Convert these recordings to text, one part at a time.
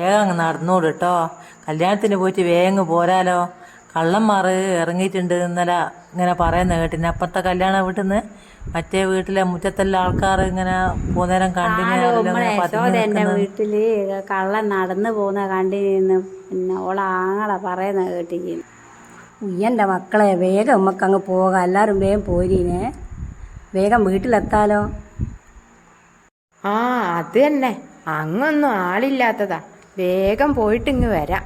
വേഗം അങ്ങ് നടന്നോളൂ കേട്ടോ. കല്യാണത്തിന് പോയിട്ട് വേഗം പോരാലോ. കള്ളന്മാർ ഇറങ്ങിയിട്ടുണ്ട് ഇന്നലെ ഇങ്ങനെ പറയുന്ന കേട്ടിന്. അപ്പുറത്തെ കല്യാണ വീട്ടിൽ നിന്ന് മറ്റേ വീട്ടിലെ മുറ്റത്തെല്ലാം ആൾക്കാർ ഇങ്ങനെ പോകുന്നേരം കണ്ടിന്. വീട്ടില് കള്ളൻ നടന്നു പോകുന്ന കണ്ടിന്. പിന്നെ ഓളാങ്ങളെ പറയുന്ന കേട്ടിരിക്കുന്നു. ഉയ്യൻ്റെ മക്കളെ, വേഗം നമുക്ക് അങ്ങ് പോകാം. എല്ലാവരും വേഗം പോരീനെ, വേഗം വീട്ടിലെത്താലോ. ആ അത് തന്നെ, അങ്ങൊന്നും ആളില്ലാത്തതാ. വേഗം പോയിട്ട് ഇങ്ങ് വരാം.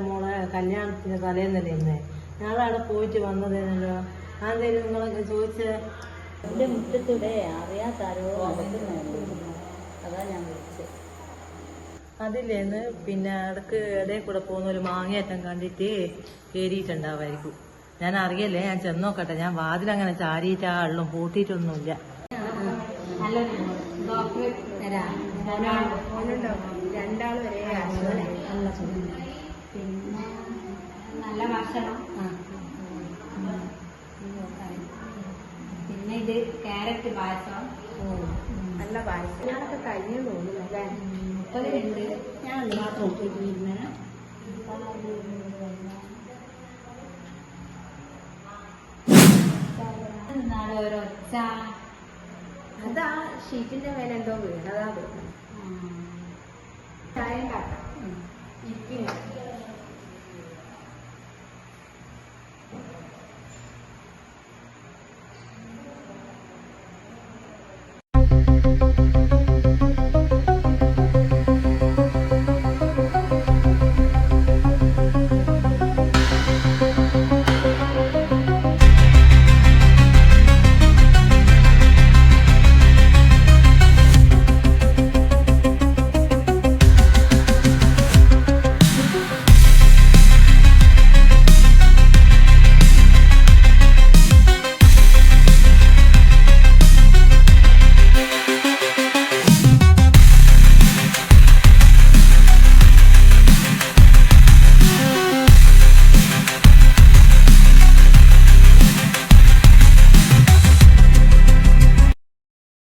മോളെ കല്യാണത്തിന് തലേന്നല്ലേ ഇന്ന്. നാളെ അവിടെ പോയിട്ട് വന്നതേനല്ലോ. അതെന്തായാലും നിങ്ങളൊക്കെ ചോദിച്ചേ. എൻ്റെ മുറ്റത്തൂടെ അറിയാത്താരോ അതാ ഞാൻ വിളിച്ചത്. അതില്ലേന്ന് പിന്നെ ഇടക്ക് ഇടയിൽ കൂടെ പോകുന്ന ഒരു മാങ്ങയേറ്റം കണ്ടിട്ട് കയറിയിട്ടുണ്ടാവായിരിക്കും. ഞാൻ അറിയല്ലേ, ഞാൻ ചെന്നോക്കട്ടെ. ഞാൻ വാതിലങ്ങനെ ചാരിയിട്ട് ആ വെള്ളം പൂട്ടിയിട്ടൊന്നുമില്ല. രണ്ടാൾ വരെ പിന്നെ നല്ല ഭക്ഷണം. പിന്നെ ഇത് ക്യാരറ്റ് പായസം, നല്ല പായസം. ഞാനൊക്കെ കഴിഞ്ഞു തോന്നുന്നു അല്ലേ. 32 ഞാൻ മാത്രം ഇരുന്ന്. ഒരൊച്ച, അതാ ഷീറ്റിന്റെ മേലെ എന്തോ വീണതാ തോന്നുന്നു. ചായ ഉണ്ടാക്കാം.